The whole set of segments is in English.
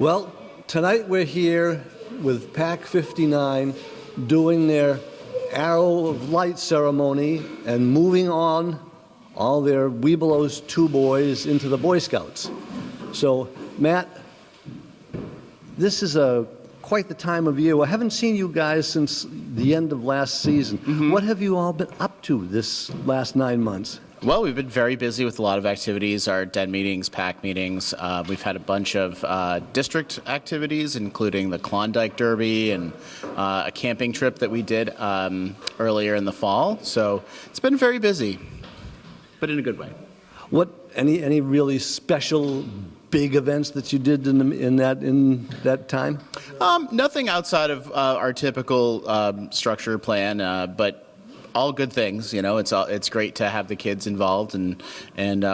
Well, tonight we're here with Pack 59 doing their Arrow of Light ceremony and moving on all their Webelos 2 boys into the Boy Scouts. So, Matt, this is quite the time of year. I haven't seen you guys since the end of last season. Mm-hmm. What have you all been up to this last 9 months? Well, we've been very busy with a lot of activities, our den meetings, pack meetings. We've had a bunch of district activities, including the Klondike Derby and a camping trip that we did earlier in the fall. So it's been very busy, but in a good way. Any really special big events that you did in that time? Nothing outside of our typical structure plan, but all good things. You know, it's great to have the kids involved and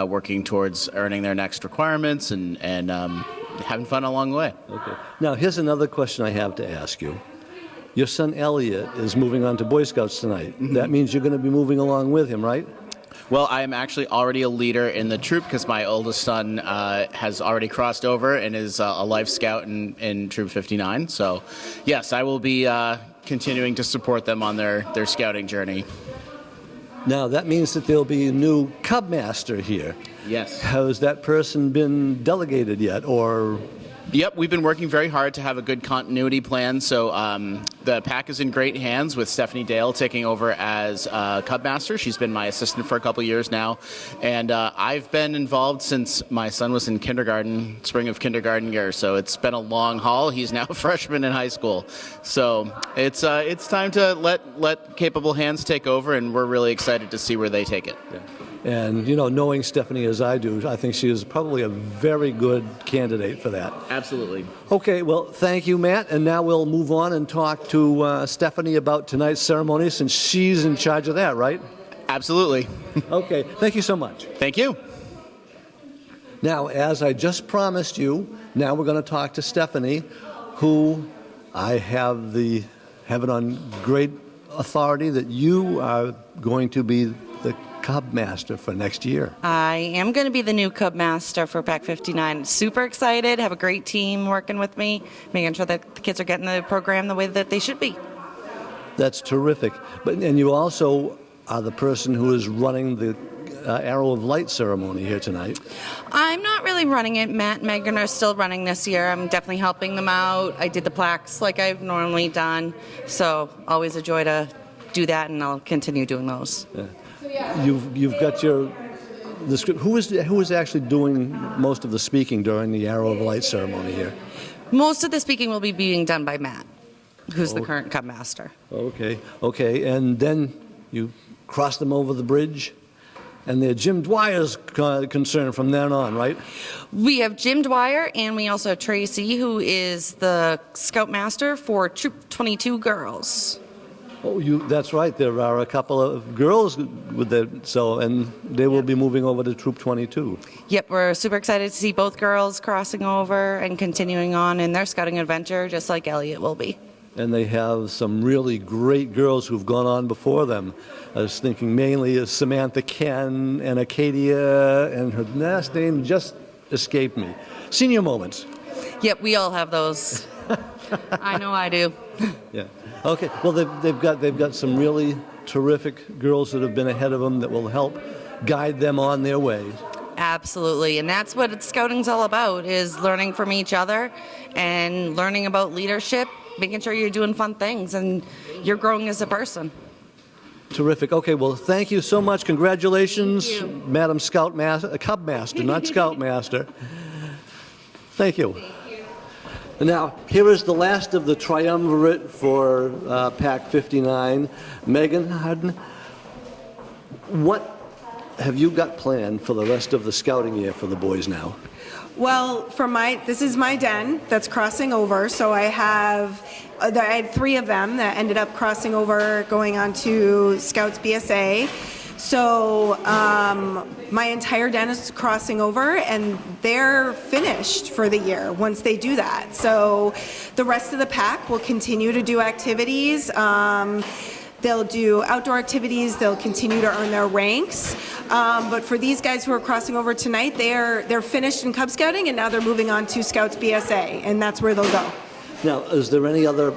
working towards earning their next requirements and having fun along the way. Okay. Now, here's another question I have to ask you. Your son Elliot is moving on to Boy Scouts tonight. Mm-hmm. That means you're going to be moving along with him, right? Well, I am actually already a leader in the troop because my oldest son has already crossed over and is a Life Scout in Troop 59. So, yes, I will be continuing to support them on their scouting journey. Now, that means that there'll be a new Cub Master here. Yes. Has that person been delegated yet, or? Yep, we've been working very hard to have a good continuity plan. So the pack is in great hands with Stephanie Dale taking over as Cub Master. She's been my assistant for a couple years now. And I've been involved since my son was in kindergarten, spring of kindergarten year. So it's been a long haul. He's now a freshman in high school. So it's time to let capable hands take over, and we're really excited to see where they take it. Yeah. And, you know, knowing Stephanie as I do, I think she is probably a very good candidate for that. Absolutely. Okay, well, thank you, Matt. And now we'll move on and talk to Stephanie about tonight's ceremony, since she's in charge of that, right? Absolutely. Okay, thank you so much. Thank you. Now, as I just promised you, now we're going to talk to Stephanie, who I have it on great authority that you are going to be the Cub Master for next year. I am going to be the new Cub Master for Pack 59. Super excited, have a great team working with me, making sure that the kids are getting the program the way that they should be. That's terrific. And you also are the person who is running the Arrow of Light ceremony here tonight. I'm not really running it. Matt and Megan are still running this year. I'm definitely helping them out. I did the plaques like I've normally done, so always a joy to do that, and I'll continue doing those. Yeah. You've got the script. Who is actually doing most of the speaking during the Arrow of Light ceremony here? Most of the speaking will be being done by Matt, who's the current Cub Master. Okay, and then you cross them over the bridge, and they're Jim Dwyer's concern from then on, right? We have Jim Dwyer, and we also have Tracy, who is the Scout Master for Troop 22 girls. Oh, that's right. There are a couple of girls with that, and they will be moving over to Troop 22. Yep, we're super excited to see both girls crossing over and continuing on in their scouting adventure, just like Elliot will be. And they have some really great girls who've gone on before them. I was thinking mainly of Samantha Ken and Acadia, and her last name just escaped me. Senior moments. Yep, we all have those. I know I do. Yeah. Okay. Well, they've got some really terrific girls that have been ahead of them that will help guide them on their way. Absolutely, and that's what scouting's all about: is learning from each other and learning about leadership, making sure you're doing fun things and you're growing as a person. Terrific. Okay. Well, thank you so much. Congratulations, Thank you. Madam Cub Master, not Scout Master. Thank you. Now, here is the last of the triumvirate for Pack 59. Megan Harden, what have you got planned for the rest of the scouting year for the boys now? Well, this is my den that's crossing over, so I had 3 of them that ended up crossing over, going on to Scouts BSA. So my entire den is crossing over, and they're finished for the year once they do that. So the rest of the pack will continue to do activities. They'll do outdoor activities. They'll continue to earn their ranks. But for these guys who are crossing over tonight, they're finished in Cub Scouting, and now they're moving on to Scouts BSA, and that's where they'll go. Now, is there any other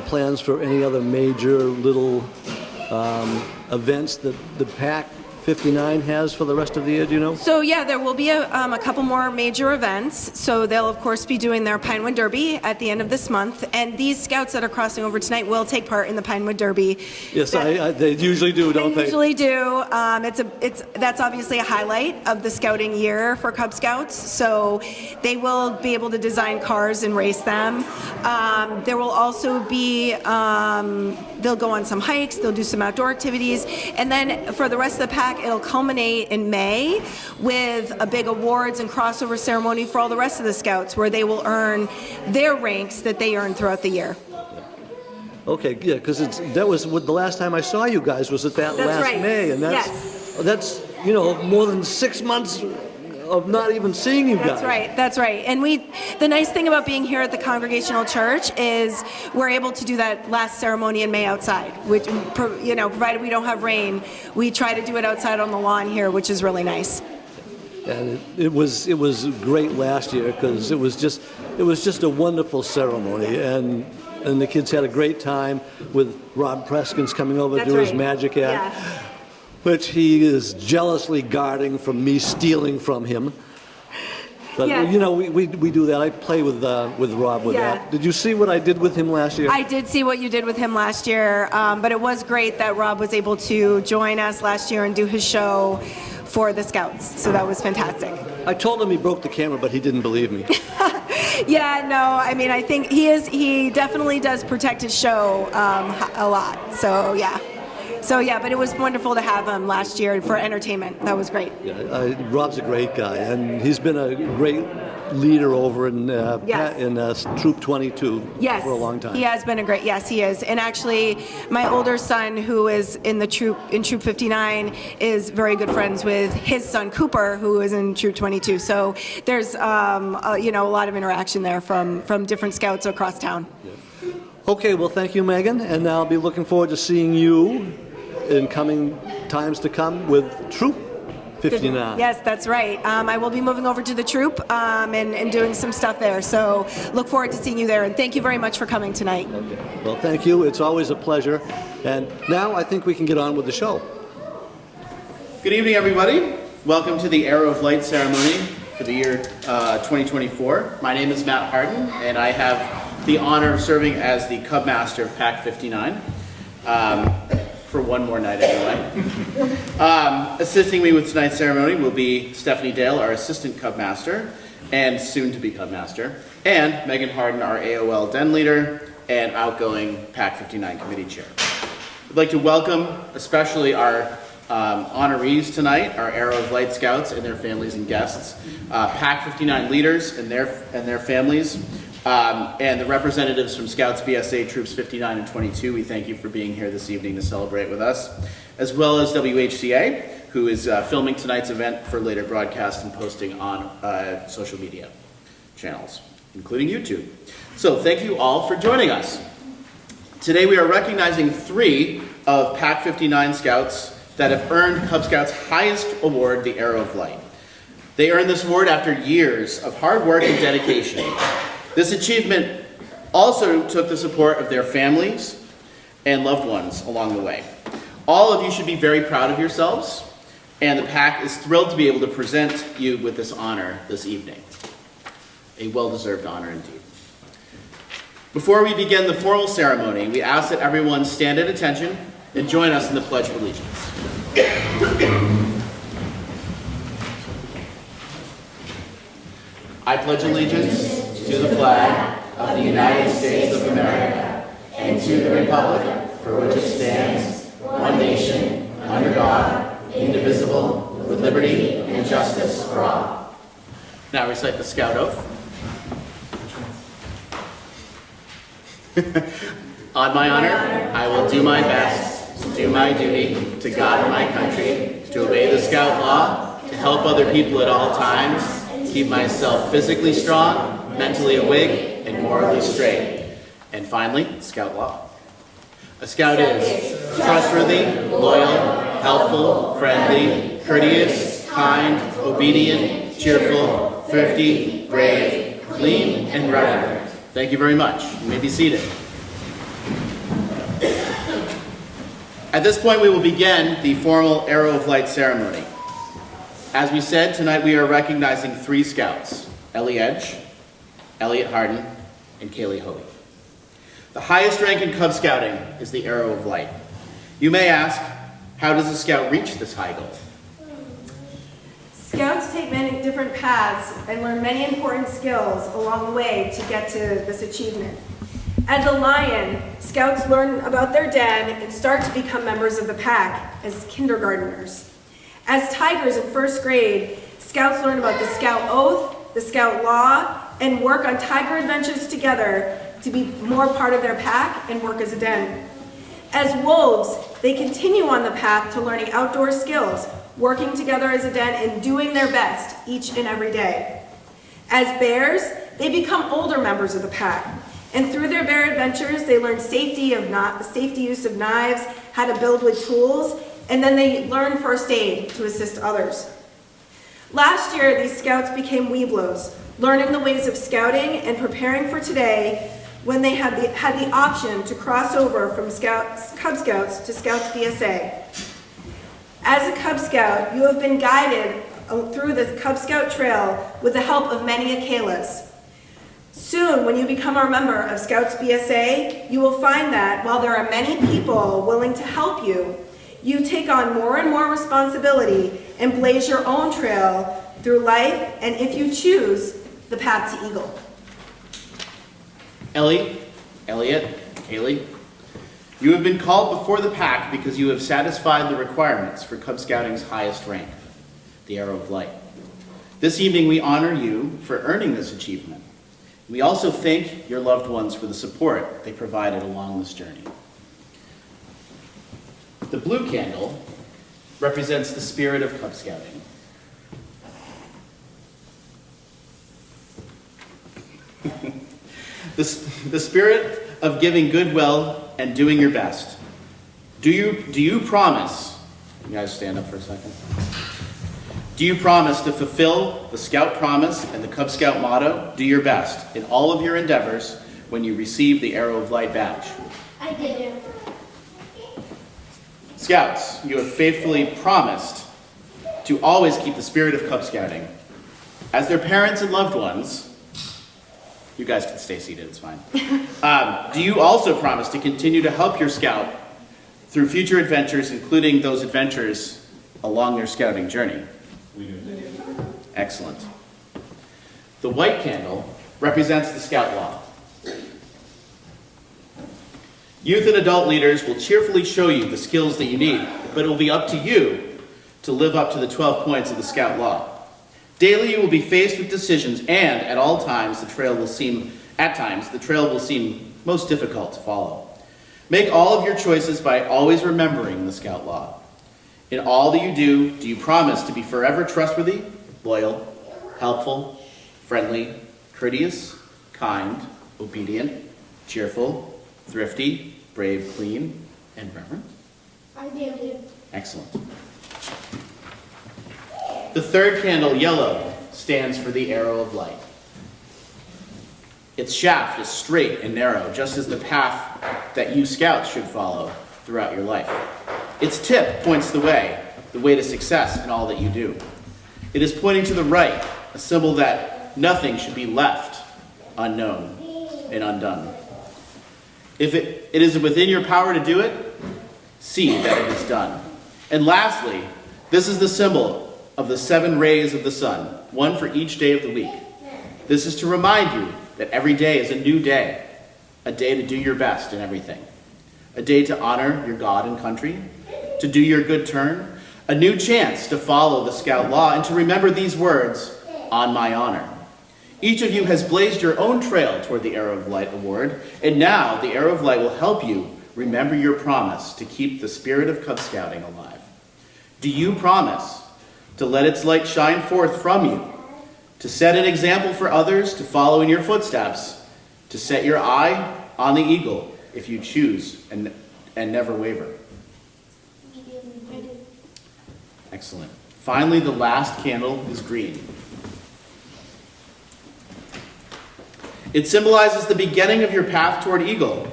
plans for any other major little events that the PAC 59 has for the rest of the year, do you know? So yeah, there will be a couple more major events. So they'll of course be doing their Pinewood Derby at the end of this month, and these scouts that are crossing over tonight will take part in the Pinewood Derby. Yes, they usually do, don't they? They usually do. That's obviously a highlight of the scouting year for Cub Scouts. So they will be able to design cars and race them. There will also be they'll go on some hikes. They'll do some outdoor activities, and then for the rest of the pack, it'll culminate in May with a big awards and crossover ceremony for all the rest of the scouts, where they will earn their ranks that they earn throughout the year. Okay, yeah, because that was what the last time I saw you guys was at that That's last right. May, and that's more than 6 months of not even seeing you guys. That's right. And the nice thing about being here at the Congregational Church is we're able to do that last ceremony in May outside, which, provided we don't have rain, we try to do it outside on the lawn here, which is really nice. And it was great last year because it was just a wonderful ceremony, and the kids had a great time with Rob Preskins coming over to do his magic act. Yeah. Which he is jealously guarding from me stealing from him. But Yes. we do that. I play with Rob with Yeah. that. Did you see what I did with him last year? I did see what you did with him last year, but it was great that Rob was able to join us last year and do his show for the Scouts. So that was fantastic. I told him he broke the camera, but he didn't believe me. Yeah, no, I mean, I think he definitely does protect his show a lot. So yeah, but it was wonderful to have him last year for entertainment. That was great. Yeah, Rob's a great guy, and he's been a great leader over in Troop 22 Yes, for a long time. he has been yes, he is. And actually, my older son, who is in Troop 59, is very good friends with his son Cooper, who is in Troop 22. So there's a lot of interaction there from different scouts across town. Okay, well, thank you, Megan, and I'll be looking forward to seeing you in coming times to come with Troop 59. Yes, that's right. I will be moving over to the troop and doing some stuff there. So look forward to seeing you there. And thank you very much for coming tonight. Okay. Well, thank you. It's always a pleasure. And now I think we can get on with the show. Good evening, everybody. Welcome to the Arrow of Light ceremony for the year 2024. My name is Matt Harden, and I have the honor of serving as the Cub Master of PAC 59. For one more night anyway. Assisting me with tonight's ceremony will be Stephanie Dale, our Assistant Cub Master, and soon-to-be Cub Master, and Megan Harden, our AOL Den Leader, and outgoing PAC 59 Committee Chair. I'd like to welcome especially our honorees tonight, our Arrow of Light Scouts and their families and guests, PAC 59 leaders and their families, and the representatives from Scouts BSA Troops 59 and 22. We thank you for being here this evening to celebrate with us, as well as WHCA, who is filming tonight's event for later broadcast and posting on social media channels, including YouTube. So thank you all for joining us. Today we are recognizing 3 of PAC 59 Scouts that have earned Cub Scouts' highest award, the Arrow of Light. They earned this award after years of hard work and dedication. This achievement also took the support of their families and loved ones along the way. All of you should be very proud of yourselves, and the PAC is thrilled to be able to present you with this honor this evening. A well-deserved honor indeed. Before we begin the formal ceremony, we ask that everyone stand at attention and join us in the Pledge of Allegiance. I pledge allegiance to the flag of the United States of America and to the republic for which it stands, one nation, under God, indivisible, with liberty and justice for all. Now recite the Scout Oath. On my honor, I will do my best to do my duty to God and my country, to obey the Scout law, to help other people at all times, keep myself physically strong, mentally awake, and morally straight. And finally, Scout law. A Scout is trustworthy, loyal, helpful, friendly, courteous, kind, obedient, cheerful, thrifty, brave, clean, and reverent. Thank you very much. You may be seated. At this point, we will begin the formal Arrow of Light ceremony. As we said, tonight we are recognizing 3 Scouts, Ellie Edge, Elliot Harden, and Kaylee Hoey. The highest rank in Cub Scouting is the Arrow of Light. You may ask, how does a Scout reach this high goal? Scouts take many different paths and learn many important skills along the way to get to this achievement. As a lion, Scouts learn about their den and start to become members of the pack as kindergarteners. As tigers in first grade, Scouts learn about the Scout Oath, the Scout Law, and work on tiger adventures together to be more part of their pack and work as a den. As wolves, they continue on the path to learning outdoor skills, working together as a den and doing their best each and every day. As bears, they become older members of the pack. And through their bear adventures, they learn safety use of knives, how to build with tools, and then they learn first aid to assist others. Last year, these Scouts became Webelos, learning the ways of scouting and preparing for today when they had the option to cross over from Cub Scouts to Scouts BSA. As a Cub Scout, you have been guided through the Cub Scout Trail with the help of many Akalas. Soon, when you become a member of Scouts BSA, you will find that while there are many people willing to help you, you take on more and more responsibility and blaze your own trail through life, and if you choose, the path to Eagle. Ellie, Elliot, Kaylee, you have been called before the pack because you have satisfied the requirements for Cub Scouting's highest rank, the Arrow of Light. This evening we honor you for earning this achievement. We also thank your loved ones for the support they provided along this journey. The blue candle represents the spirit of Cub Scouting. The spirit of giving goodwill and doing your best. Do you promise, you guys stand up for a second. Do you promise to fulfill the Scout promise and the Cub Scout motto, do your best, in all of your endeavors when you receive the Arrow of Light badge? I did. Scouts, you have faithfully promised to always keep the spirit of Cub Scouting. As their parents and loved ones, you guys can stay seated, it's fine. Do you also promise to continue to help your Scout through future adventures, including those adventures along their scouting journey? We do. Excellent. The white candle represents the Scout Law. Youth and adult leaders will cheerfully show you the skills that you need, but it will be up to you to live up to the 12 points of the Scout Law. Daily you will be faced with decisions, and at times the trail will seem most difficult to follow. Make all of your choices by always remembering the Scout Law. In all that you do you promise to be forever trustworthy, loyal, helpful, friendly, courteous, kind, obedient, cheerful, thrifty, brave, clean, and reverent? I did. Excellent. The third candle, yellow, stands for the Arrow of Light. Its shaft is straight and narrow, just as the path that you Scouts should follow throughout your life. Its tip points the way to success in all that you do. It is pointing to the right, a symbol that nothing should be left unknown and undone. If it is within your power to do it, see that it is done. And lastly, this is the symbol of the 7 rays of the sun, one for each day of the week. This is to remind you that every day is a new day, a day to do your best in everything, a day to honor your God and country, to do your good turn, a new chance to follow the Scout Law, and to remember these words, on my honor. Each of you has blazed your own trail toward the Arrow of Light award, and now the Arrow of Light will help you remember your promise to keep the spirit of Cub Scouting alive. Do you promise to let its light shine forth from you, to set an example for others to follow in your footsteps, to set your eye on the eagle if you choose and never waver? Excellent. Finally, the last candle is green. It symbolizes the beginning of your path toward Eagle,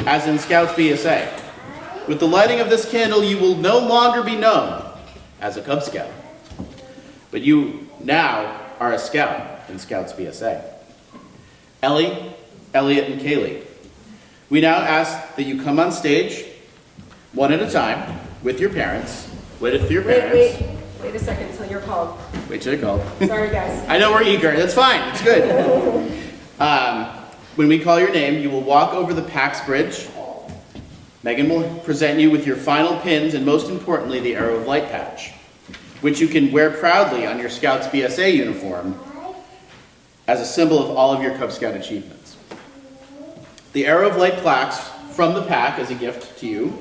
as in Scouts BSA. With the lighting of this candle, you will no longer be known as a Cub Scout, but you now are a Scout in Scouts BSA. Ellie, Elliot, and Kaylee, we now ask that you come on stage, one at a time, with your parents. Wait Wait a second until you're called. Wait till you're called. Sorry, guys. I know we're eager. That's fine. It's good. When we call your name, you will walk over the PAX bridge. Megan will present you with your final pins and, most importantly, the Arrow of Light patch, which you can wear proudly on your Scouts BSA uniform as a symbol of all of your Cub Scout achievements. The Arrow of Light plaques from the pack as a gift to you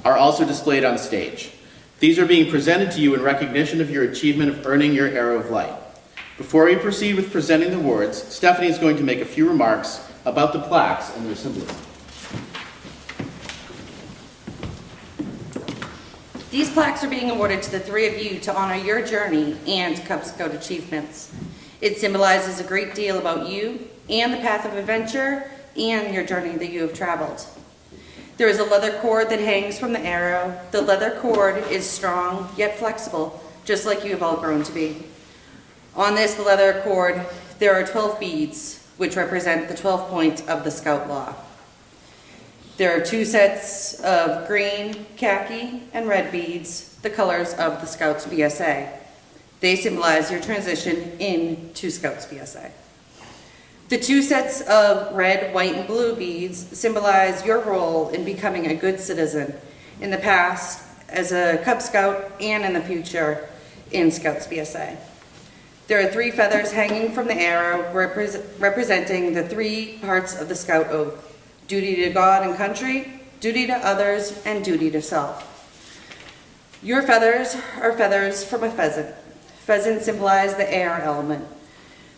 are also displayed on stage. These are being presented to you in recognition of your achievement of earning your Arrow of Light. Before we proceed with presenting the awards, Stephanie is going to make a few remarks about the plaques and their symbolism. These plaques are being awarded to the three of you to honor your journey and Cub Scout achievements. It symbolizes a great deal about you and the path of adventure and your journey that you have traveled. There is a leather cord that hangs from the arrow. The leather cord is strong yet flexible, just like you have all grown to be. On this leather cord, there are 12 beads, which represent the 12 points of the Scout Law. There are 2 sets of green, khaki, and red beads, the colors of the Scouts BSA. They symbolize your transition into Scouts BSA. The 2 sets of red, white, and blue beads symbolize your role in becoming a good citizen in the past as a Cub Scout and in the future in Scouts BSA. There are 3 feathers hanging from the arrow representing the 3 parts of the Scout Oath: duty to God and country, duty to others, and duty to self. Your feathers are feathers from a pheasant. Pheasants symbolize the air element.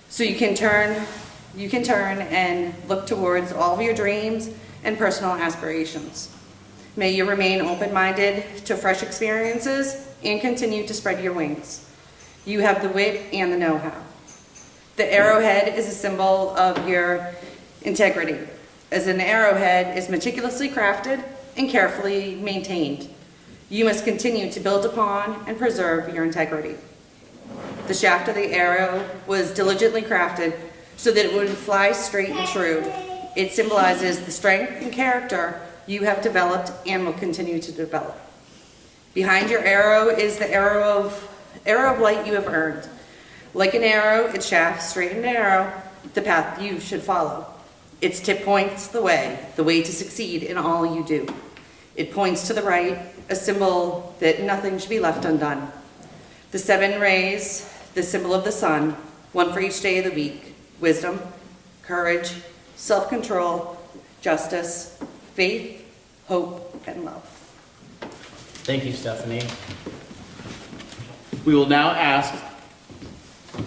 So you can turn and look towards all of your dreams and personal aspirations. May you remain open-minded to fresh experiences and continue to spread your wings. You have the wit and the know-how. The arrowhead is a symbol of your integrity, as an arrowhead is meticulously crafted and carefully maintained. You must continue to build upon and preserve your integrity. The shaft of the arrow was diligently crafted so that it would fly straight and true. It symbolizes the strength and character you have developed and will continue to develop. Behind your arrow is the arrow of light you have earned. Like an arrow, its shaft straight and narrow, the path you should follow. Its tip points the way to succeed in all you do. It points to the right, a symbol that nothing should be left undone. The 7 rays, the symbol of the sun, 1 for each day of the week: wisdom, courage, self-control, justice, faith, hope, and love. Thank you, Stephanie. We will now ask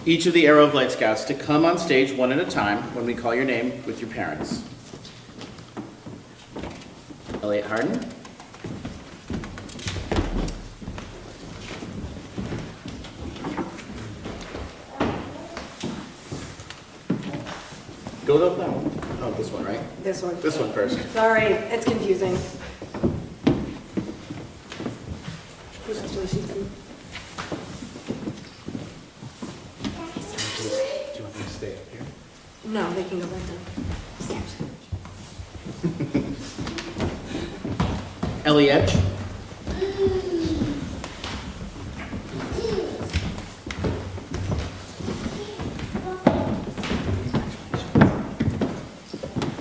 each of the Arrow of Light Scouts to come on stage one at a time when we call your name with your parents. Elliot Harden. Go to that one. Oh, this one, right? This one. This one first. Sorry, it's confusing. Congratulations. Do you want me to stay up here? No, they can go back down. Elliot.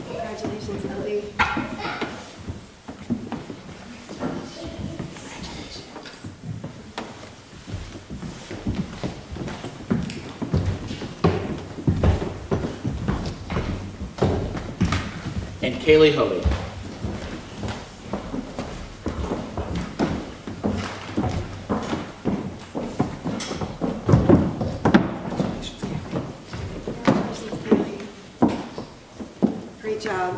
Congratulations, Ellie. And Kaylee Hoey. Great job.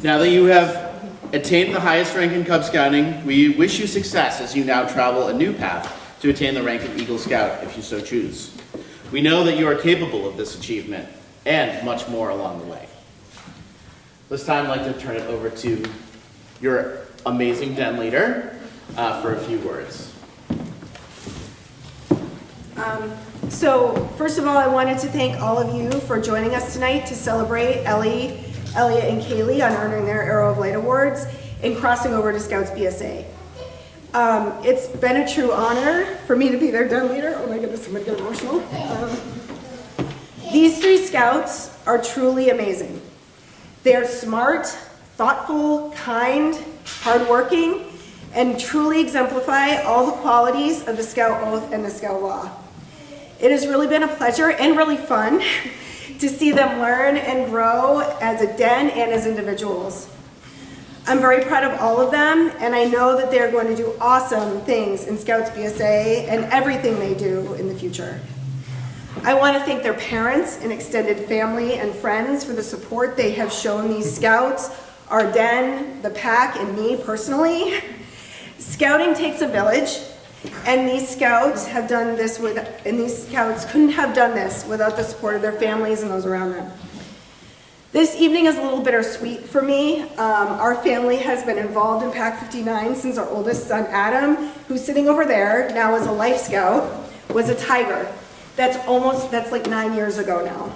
Now that you have attained the highest rank in Cub Scouting, we wish you success as you now travel a new path to attain the rank of Eagle Scout if you so choose. We know that you are capable of this achievement and much more along the way. This time I'd like to turn it over to your amazing den leader for a few words. So first of all, I wanted to thank all of you for joining us tonight to celebrate Ellie, Elliot, and Kaylee on earning their Arrow of Light Awards and crossing over to Scouts BSA. It's been a true honor for me to be their den leader. Oh my goodness, I'm gonna get emotional. These three Scouts are truly amazing. They are smart, thoughtful, kind, hardworking, and truly exemplify all the qualities of the Scout Oath and the Scout Law. It has really been a pleasure and really fun to see them learn and grow as a den and as individuals. I'm very proud of all of them, and I know that they're going to do awesome things in Scouts BSA and everything they do in the future. I want to thank their parents and extended family and friends for the support they have shown these Scouts, our den, the pack, and me personally. Scouting takes a village, and these Scouts have done this these Scouts couldn't have done this without the support of their families and those around them. This evening is a little bittersweet for me. Our family has been involved in Pack 59 since our oldest son, Adam, who's sitting over there, now is a Life Scout, was a Tiger. That's like 9 years ago now.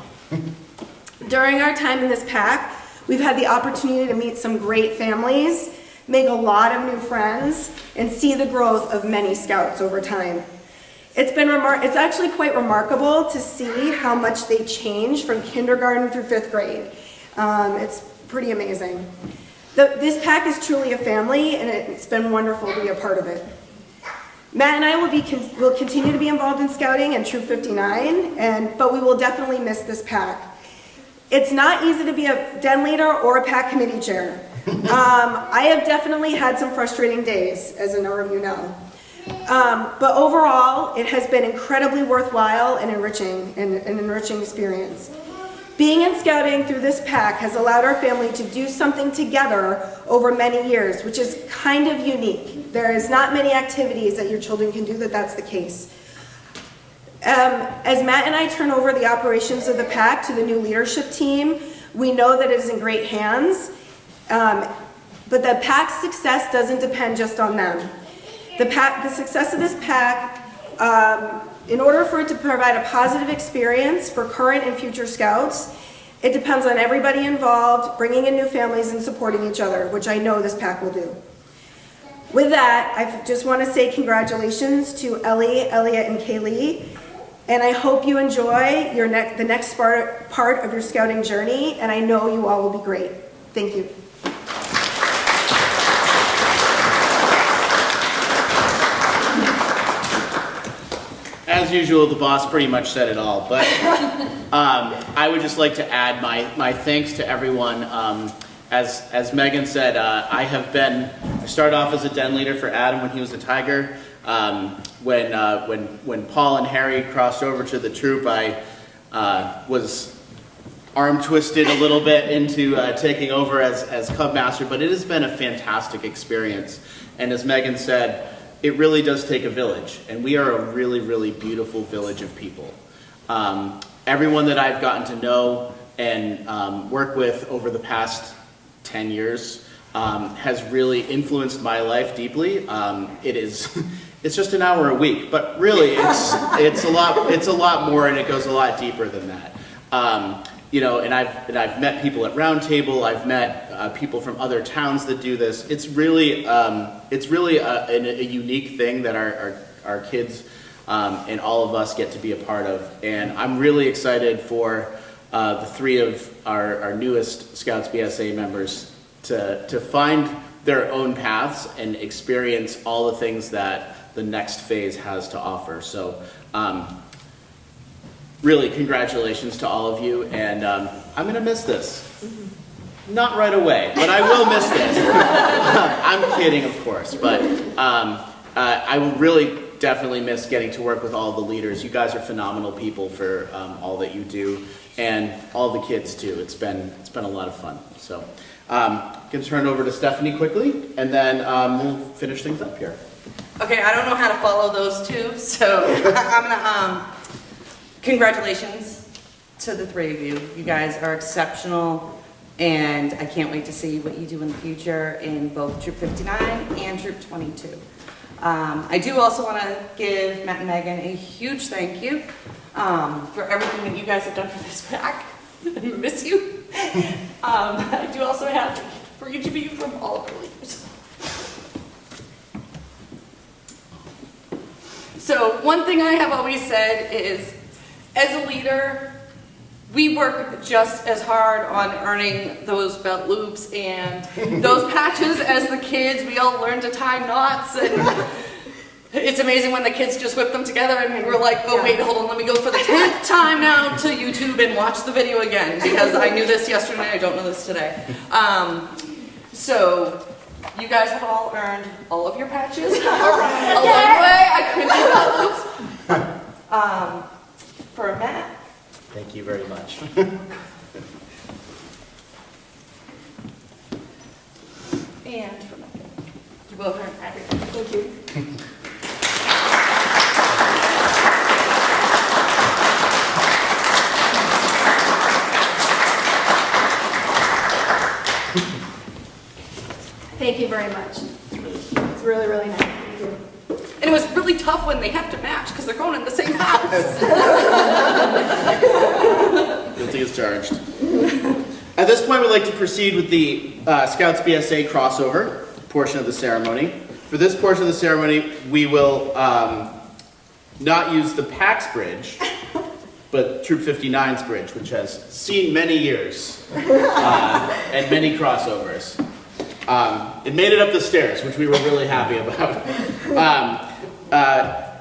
During our time in this pack, we've had the opportunity to meet some great families, make a lot of new friends, and see the growth of many Scouts over time. It's actually quite remarkable to see how much they change from kindergarten through 5th grade. It's pretty amazing. This pack is truly a family, and it's been wonderful to be a part of it. Matt and I will continue to be involved in Scouting and Troop 59, but we will definitely miss this pack. It's not easy to be a den leader or a pack committee chair. I have definitely had some frustrating days, as a number of you know. But overall, it has been incredibly worthwhile and an enriching experience. Being in Scouting through this pack has allowed our family to do something together over many years, which is kind of unique. There is not many activities that your children can do that's the case. As Matt and I turn over the operations of the pack to the new leadership team, we know that it is in great hands, but the pack's success doesn't depend just on them. The success of this pack, in order for it to provide a positive experience for current and future Scouts, it depends on everybody involved, bringing in new families and supporting each other, which I know this pack will do. With that, I just want to say congratulations to Ellie, Elliot, and Kaylee, and I hope you enjoy the next part of your Scouting journey, and I know you all will be great. Thank you. As usual, the boss pretty much said it all, but I would just like to add my thanks to everyone. As Megan said, I started off as a den leader for Adam when he was a Tiger. When Paul and Harry crossed over to the troop, I was arm twisted a little bit into taking over as Cub Master, but it has been a fantastic experience. And as Megan said, it really does take a village, and we are a really, really beautiful village of people. Everyone that I've gotten to know and work with over the past 10 years has really influenced my life deeply. It's just an hour a week, but really it's a lot more, and it goes a lot deeper than that. And I've met people at Round Table. I've met people from other towns that do this. It's really a unique thing that our kids and all of us get to be a part of. And I'm really excited for the three of our newest Scouts BSA members to find their own paths and experience all the things that the next phase has to offer. So. Really, congratulations to all of you, and I'm going to miss this. Not right away, but I will miss this. I'm kidding, of course, but I will really definitely miss getting to work with all the leaders. You guys are phenomenal people for all that you do, and all the kids too. It's been a lot of fun. So, gonna turn it over to Stephanie quickly, and then we'll finish things up here. Okay, I don't know how to follow those two, so I'm gonna, congratulations to the three of you. You guys are exceptional, and I can't wait to see what you do in the future in both Troop 59 and Troop 22. I do also want to give Matt and Megan a huge thank you for everything that you guys have done for this pack. I miss you. I do also have for each of you from all of the leaders. So one thing I have always said is, as a leader, we work just as hard on earning those belt loops and those patches as the kids. We all learn to tie knots, and it's amazing when the kids just whip them together and we're like, oh wait, hold on, let me go for the 10th time now to YouTube and watch the video again, because I knew this yesterday, I don't know this today. So you guys have all earned all of your patches along the way. I couldn't do belt loops. For Matt. Thank you very much. And for Megan. You both earned everything. Thank you. Thank you very much. It's really, really nice. Thank you. And it was really tough when they have to match because they're going in the same house. Guilty as charged. At this point, we'd like to proceed with the Scouts BSA crossover portion of the ceremony. For this portion of the ceremony, we will not use the PAX bridge, but Troop 59's bridge, which has seen many years and many crossovers. It made it up the stairs, which we were really happy about.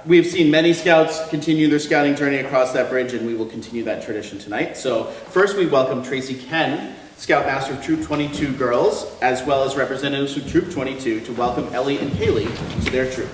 We've seen many scouts continue their scouting journey across that bridge, and we will continue that tradition tonight. So first we welcome Tracy Ken, Scoutmaster of Troop 22 girls, as well as representatives of Troop 22 to welcome Ellie and Kaylee to their troop.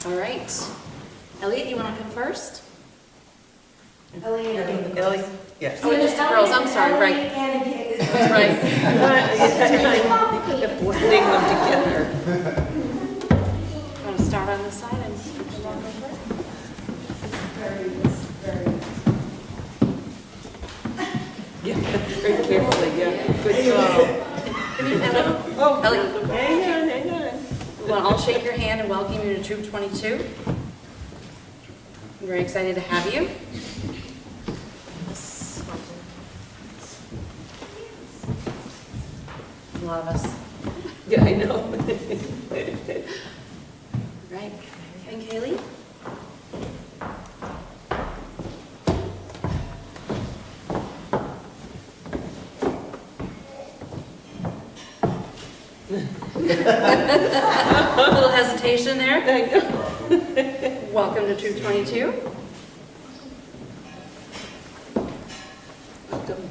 All right. Elliot, you want to come first? Ellie. Yes. Oh, just the girls. I'm sorry. Right. That's right. Blending them together. Want to start on this side and walk over? Yeah, very carefully, yeah. Good job. Oh, Elliot. Hang on. We want to all shake your hand and welcome you to Troop 22. I'm very excited to have you. A lot of us. Yeah, I know. Right. And Kaylee? A little hesitation there. Welcome to Troop 22. Welcome.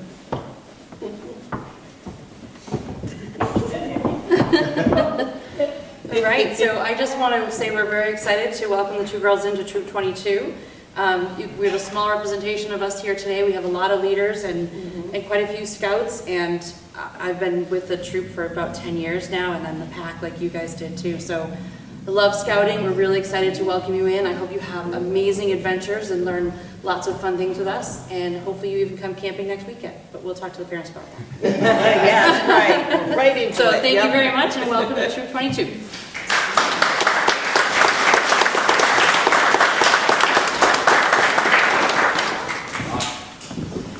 All right, so I just want to say we're very excited to welcome the two girls into Troop 22. We have a small representation of us here today. We have a lot of leaders and quite a few scouts, and I've been with the troop for about 10 years now, and then the pack like you guys did too. So I love scouting. We're really excited to welcome you in. I hope you have amazing adventures and learn lots of fun things with us, and hopefully you even come camping next weekend, but we'll talk to the parents about that. Yes, right, right into So it. thank Yep. you very much, and welcome to Troop 22.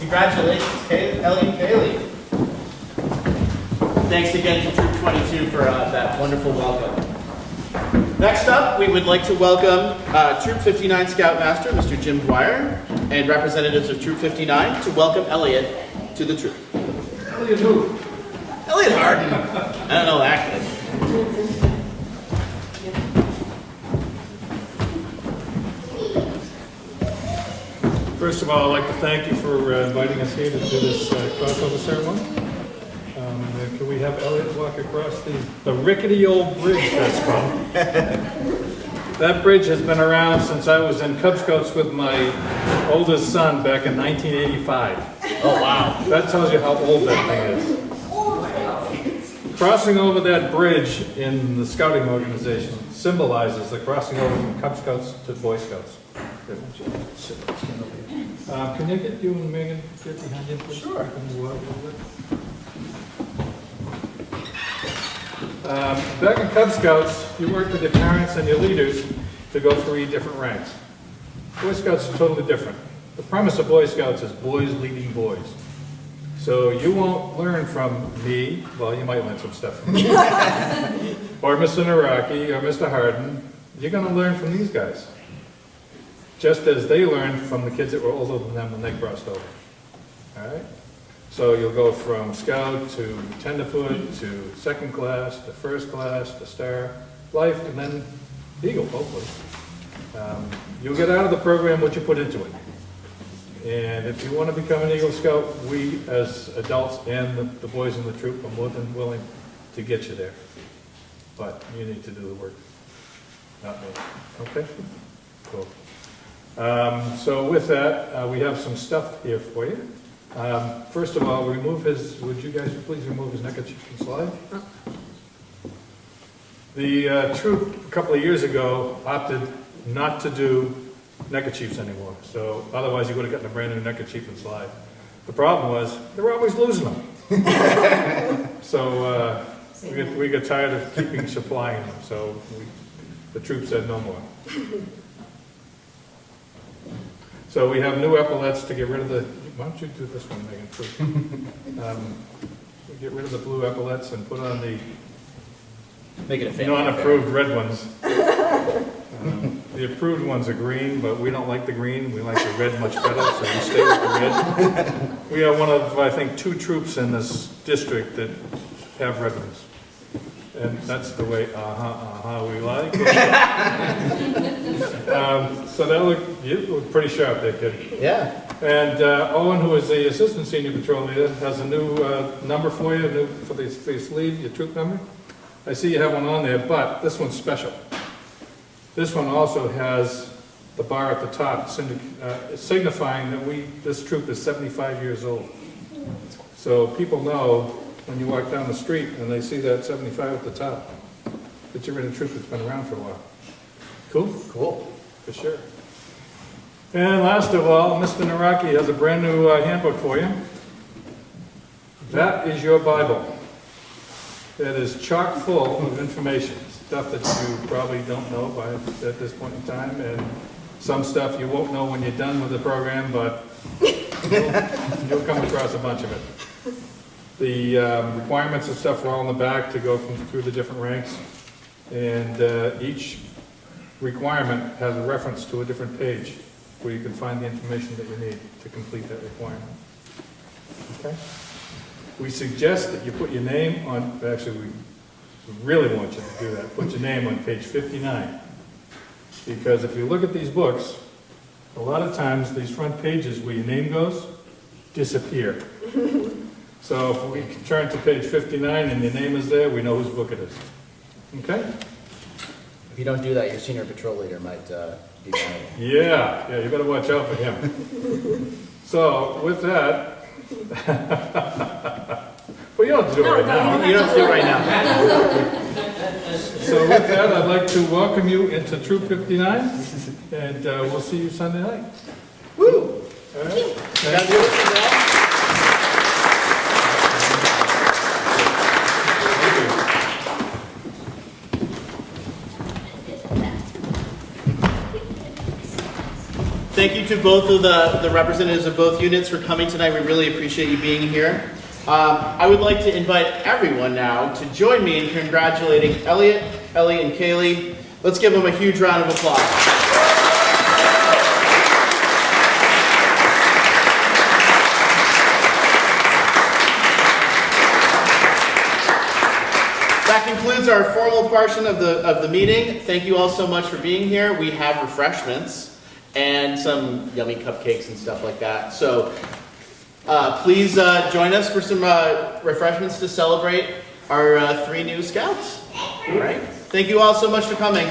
Congratulations, Ellie and Kaylee. Thanks again to Troop 22 for that wonderful welcome. Next up, we would like to welcome Troop 59 Scoutmaster, Mr. Jim Dwyer, and representatives of Troop 59 to welcome Elliot to the troop. Elliot who? Elliot Harden. I don't know that kid. First of all, I'd like to thank you for inviting us here to do this crossover ceremony. Can we have Elliot walk across the rickety old bridge that's from? That bridge has been around since I was in Cub Scouts with my oldest son back in 1985. Oh, wow. That tells you how old that thing is. Crossing over that bridge in the scouting organization symbolizes the crossing over from Cub Scouts to Boy Scouts. Can you get you and Megan get behind you, please? Sure. Back in Cub Scouts, you worked with your parents and your leaders to go 3 different ranks. Boy Scouts are totally different. The premise of Boy Scouts is boys leading boys. So you won't learn from me, well, you might learn some stuff from me, or Mr. Naraki, or Mr. Harden. You're going to learn from these guys, just as they learned from the kids that were older than them when they crossed over. All right? So you'll go from Scout to Tenderfoot to second class to first class to Star Life, and then Eagle, hopefully. You'll get out of the program what you put into it. And if you want to become an Eagle Scout, we as adults and the boys in the troop are more than willing to get you there. But you need to do the work, not me. Okay? Cool. So with that, we have some stuff here for you. First of all, would you guys please remove his neckerchief and slide? The troop a couple of years ago opted not to do neckerchiefs anymore. So otherwise you would have gotten a brand new neckerchief and slide. The problem was they were always losing them. So we got tired of keeping supplying them. So the troop said no more. So we have new epaulets to get rid of the. Why don't you do this one, Megan, please? Get rid of the blue epaulets and put on the Make it a family non-approved red ones. The approved ones are green, but we don't like the green. We like the red much better, so we stay with the red. We are one of, I think, 2 troops in this district that have red ones. And that's the way, we like it. So you look pretty sharp there, kid. Yeah. And Owen, who is the assistant senior patrol leader, has a new number for you, for your sleeve, your troop number. I see you have one on there, but this one's special. This one also has the bar at the top, signifying that this troop is 75 years old. So people know when you walk down the street and they see that 75 at the top, that you're in a troop that's been around for a while. Cool? Cool. For sure. And last of all, Mr. Naraki has a brand new handbook for you. That is your Bible. It is chock full of information, stuff that you probably don't know at this point in time, and some stuff you won't know when you're done with the program, but you'll come across a bunch of it. The requirements and stuff are all in the back to go through the different ranks, and each requirement has a reference to a different page where you can find the information that you need to complete that requirement. Okay? We suggest that you put your name on, actually we really want you to do that, put your name on page 59. Because if you look at these books, a lot of times these front pages where your name goes disappear. So if we turn to page 59 and your name is there, we know whose book it is. Okay? If you don't do that, your senior patrol leader might be mad. Yeah, you better watch out for him. So with that, well, you don't have to do it right now. You don't have to do it right now. So with that, I'd like to welcome you into Troop 59, and we'll see you Sunday night. Woo! All right? Thank you. Thank you to both of the representatives of both units for coming tonight. We really appreciate you being here. I would like to invite everyone now to join me in congratulating Elliot, Ellie, and Kaylee. Let's give them a huge round of applause. That concludes our formal portion of the meeting. Thank you all so much for being here. We have refreshments and some yummy cupcakes and stuff like that. So please join us for some refreshments to celebrate our 3 new Scouts. All right. Thank you all so much for coming.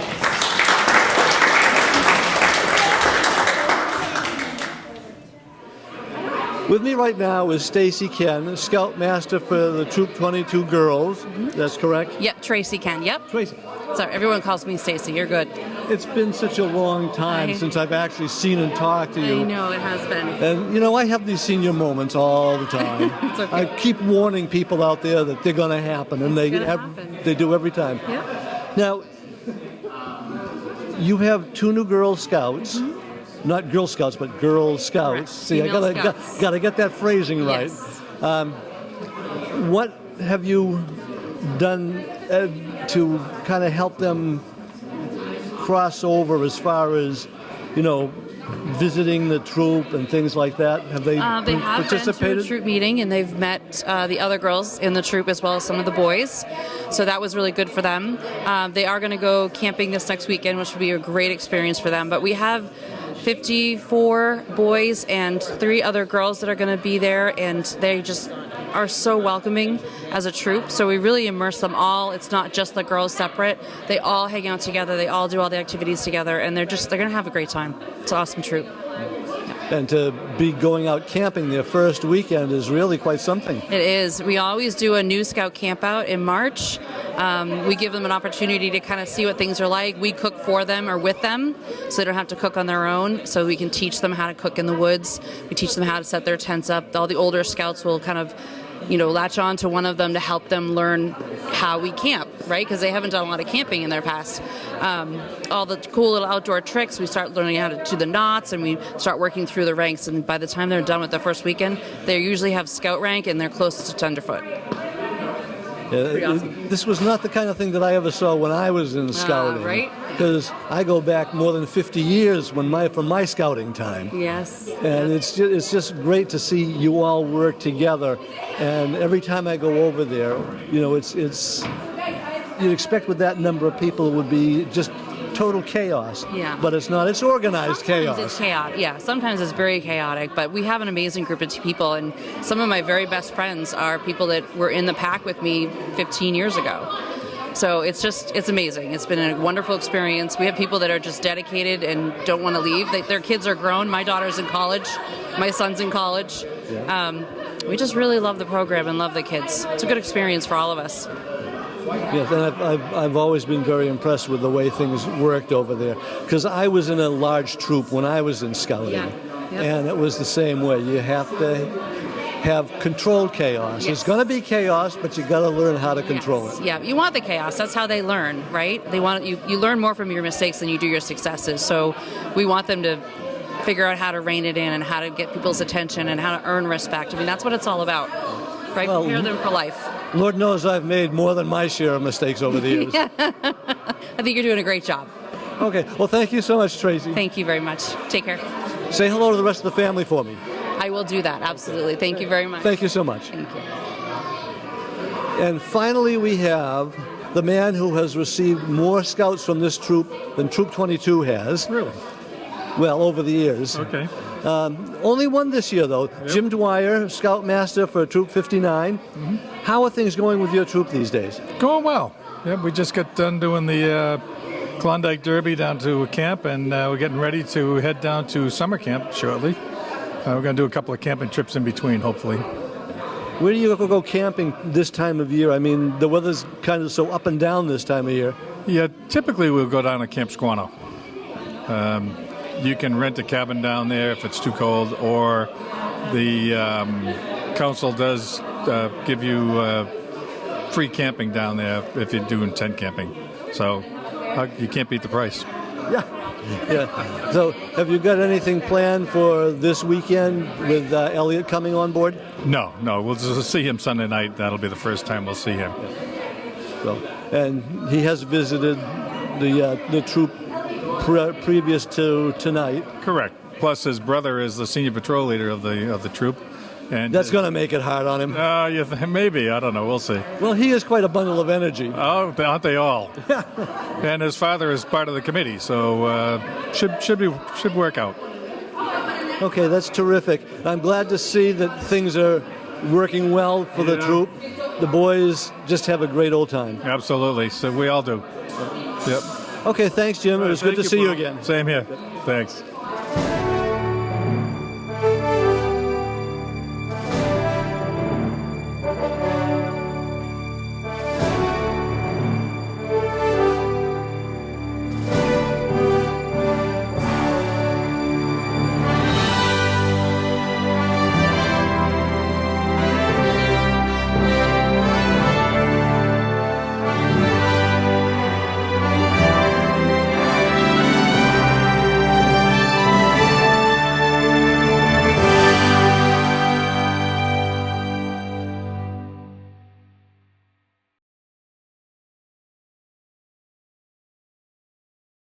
With me right now is Stacy Ken, Scoutmaster for the Troop 22 girls. That's correct? Yep, Tracy Ken. Yep. Tracy. Sorry, everyone calls me Stacy. You're good. It's been such a long time since I've actually seen and talked to you. I know, it has been. And, you know, I have these senior moments all the time. It's okay. I keep warning people out there that they're going to happen, and they happen. they do every time. Yep. Now, you have 2 new Girl Scouts. Not Girl Scouts, but Girl Scouts. Correct. See, I Female gotta Scouts. gotta get that phrasing right. Yes. What have you done to kind of help them cross over as far as, you know, visiting the troop and things like that? Have they They have been to a participated? troop meeting, and they've met the other girls in the troop as well as some of the boys. So that was really good for them. They are going to go camping this next weekend, which will be a great experience for them. But we have 54 boys and 3 other girls that are going to be there, and they just are so welcoming as a troop. So we really immerse them all. It's not just the girls separate. They all hang out together. They all do all the activities together, and they're going to have a great time. It's an awesome troop. And to be going out camping their first weekend is really quite something. It is. We always do a new Scout camp out in March. We give them an opportunity to kind of see what things are like. We cook for them or with them, so they don't have to cook on their own. So we can teach them how to cook in the woods. We teach them how to set their tents up. All the older Scouts will kind of, you know, latch on to one of them to help them learn how we camp, right? Because they haven't done a lot of camping in their past. All the cool little outdoor tricks, we start learning how to do the knots, and we start working through the ranks. And by the time they're done with their first weekend, they usually have Scout rank, and they're close to tenderfoot. Awesome. This was not the kind of thing that I ever saw when I was in scouting. Right? Because I go back more than 50 years from my scouting time. Yes. And it's just great to see you all work together. And every time I go over there, you know, it's you'd expect with that number of people it would be just total chaos. Yeah. But it's not. It's organized chaos. Sometimes it's chaotic. Yeah, sometimes it's very chaotic, but we have an amazing group of people, and some of my very best friends are people that were in the pack with me 15 years ago. So it's amazing. It's been a wonderful experience. We have people that are just dedicated and don't want to leave. Their kids are grown. My daughter's in college. My son's in college. Yeah. We just really love the program and love the kids. It's a good experience for all of us. Yes, and I've always been very impressed with the way things worked over there. Because I was in a large troop when I was in scouting. Yeah. Yep. And it was the same way. You have to have controlled chaos. Yes. There's going to be chaos, but you got to learn how to control Yes. it. Yeah, you want the chaos. That's how they learn, right? They want you learn more from your mistakes than you do your successes. So we want them to figure out how to rein it in and how to get people's attention and how to earn respect. I mean, that's what it's all about, right? Well, Prepare them for life. Lord knows I've made more than my share of mistakes over the years. I think you're doing a great job. Okay, well, thank you so much, Tracy. Thank you very much. Take care. Say hello to the rest of the family for me. I will do that, absolutely. Thank you very much. Thank you so much. Thank you. And finally, we have the man who has received more scouts from this troop than Troop 22 has. Really? Well, over the years. Okay. Only one this year, though. Yep. Jim Dwyer, Scoutmaster for Troop 59. Mm-hmm. How are things going with your troop these days? Going well. Yeah, we just got done doing the Klondike Derby down to camp, and we're getting ready to head down to summer camp shortly. We're going to do a couple of camping trips in between, hopefully. Where do you go camping this time of year? I mean, the weather's kind of so up and down this time of year. Yeah, typically we'll go down to Camp Squano. You can rent a cabin down there if it's too cold, or the council does give you free camping down there if you're doing tent camping. So you can't beat the price. Yeah. So have you got anything planned for this weekend with Elliot coming on board? No, we'll just see him Sunday night. That'll be the first time we'll see him. So, and he has visited the troop previous to tonight. Correct. Plus, his brother is the senior patrol leader of the troop. And That's going to make it hard on him. Maybe. I don't know. We'll see. Well, he is quite a bundle of energy. Oh, aren't they all? And his father is part of the committee, so should work out. Okay, that's terrific. I'm glad to see that things are working well for the troop. The boys just have a great old time. Absolutely. So we all do. Yep. Okay, thanks, Jim. It was good to see you Paul. again. Same here. Thanks.